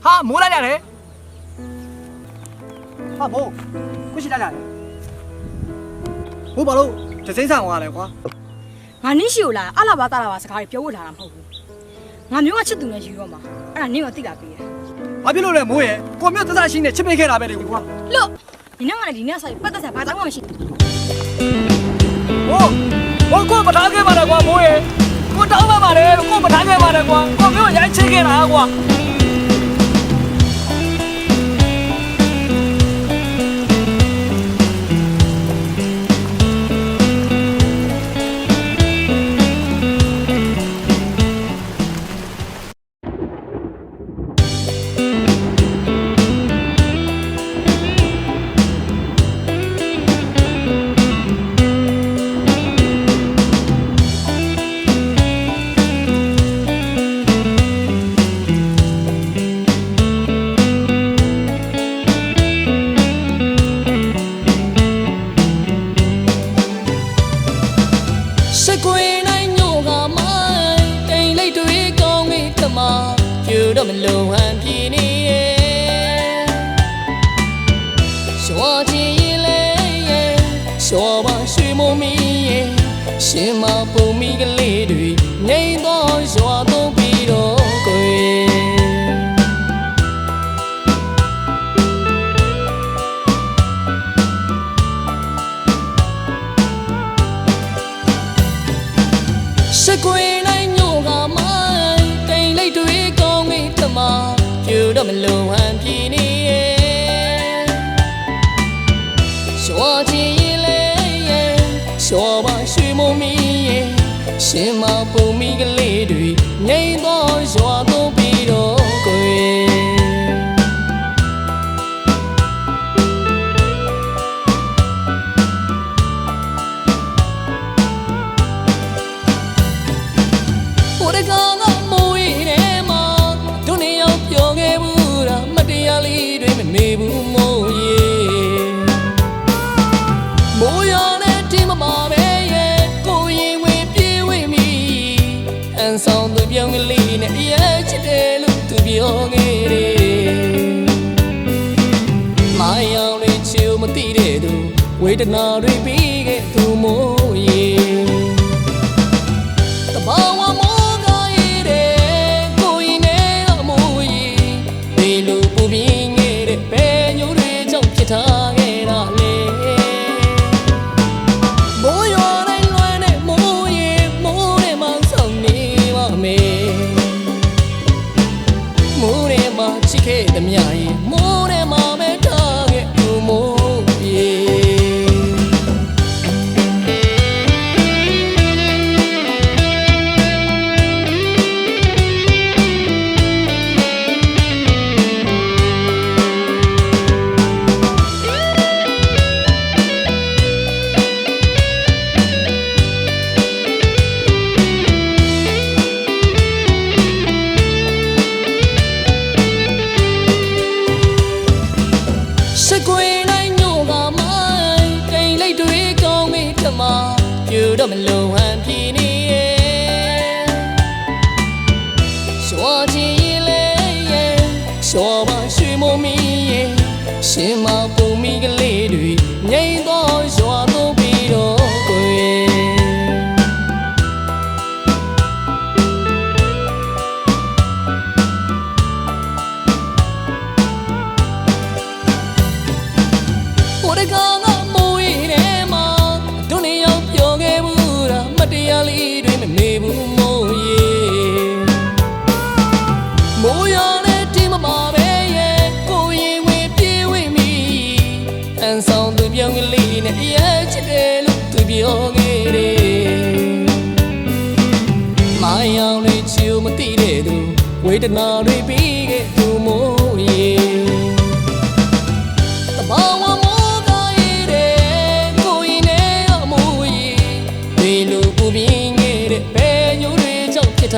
哈，没来嘞。哈没，不是来嘞。我把路就身上话来话。ငါနင်းရှိ ला အလားပါတာလာပါစကားပြောဝလာတာမဟုတ်ဘူးငါမျိုးကချစ်သူနဲ့ယူရောမှာအဲ့ဒါနင်းကသိတာပေးတယ်ဘာဖြစ်လို့လဲမိုးရဲ့ကိုမျိုးတသားရှိနေချစ်ပေးခဲ့တာပဲလေကွာလို့ဒီနေ့ကလည်းဒီနေ့ဆိုင်ပတ်သက်ဆက်ဘာတောင်းမှမရှိဘူးဟိုကိုမထားခဲ့ပါနဲ့ကွာမိုးရဲ့ကိုတောင်းပါပါတယ်ကိုမထားခဲ့ပါနဲ့ကွာကိုမျိုးရိုက်ချစ်ခဲ့တာကွာတော့မလုံဟန်ပြင်းနေရှောချင်ရင်လေရှောပါရွှေမုံမီရှင်မပုံမီကလေးတွေငိမ့်တော့ရွာတော့ပြီးတော့ကိုစကွေနိုင်ညိုကမိုင်းတိမ်လိုက်တွေပြူတော့မလုံဟန်ပြင်းနေရှောချင်ရင်လေရှောပါရွှေမုံမီရှင်မပုံမီကလေးတွေငိမ့်တော့ရွာတော့ပြီးတော့ကိုဟိုတကောင်ကမိုးရဲပြောခဲ့ဘူးလားမတရားလေးတွေမနေဘူးမိုးရေမိုးရတဲ့ဒီမမာပဲရဲ့ကိုရင်ဝင်ပြေးဝင်မိအန်ဆောင်သူပြောင်းကလေးနဲ့ရဲ့ချစ်တယ်လို့သူပြောခဲ့တယ်မာယောင်လေးချီမသိတဲ့သူဝေဒနာတွေပြီးခဲ့သူမိုးရေတဘာဝမိုးထားခဲ့တာလေမိုးရွာတိုင်းလွမ်းတဲ့မိုးရေမိုးထဲမှာဆောင်နေပါမယ်မိုးထဲမှာချစ်ခဲ့သမျှရေမိုးထဲမှာပဲထားခဲ့သူမိုးရေပြူတော့မလုံဟန်ပြင်းနေရှောချင်ရင်လေရှောပါရွှေမုံမီရှင်မပုံမီကလေးတွေငိမ့်တော့ရွာတော့ပြီးတော့ကိုဟိုတကောင်ကမိုးရဲမှာတို့နေရောက်ပြောခဲ့ဘူးလားမတရားလေးတွေမနေဘူးမိုးရေမိုးရတဲ့ဒီမမာပဲရဲ့ကိုရင်ဝင်ပြေးဝင်မိအန်ဆောင်သူပြောင်းကလေးနဲ့ရဲ့ချစ်တယ်လို့သူပြောခဲ့တယ်မာယောင်လေးချီမသိတဲ့သူဝေဒနာတွေပြီးခဲ့သူမိုးရေတဘာဝ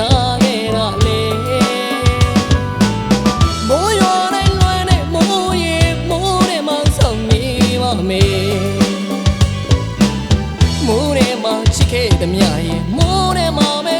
ထားခဲ့တာလေမိုးရွာတိုင်းလွမ်းတဲ့မိုးရေမိုးထဲမှာဆောင်နေပါမယ်မိုးထဲမှာချစ်ခဲ့သမျှရေမိုးထဲမှာပဲ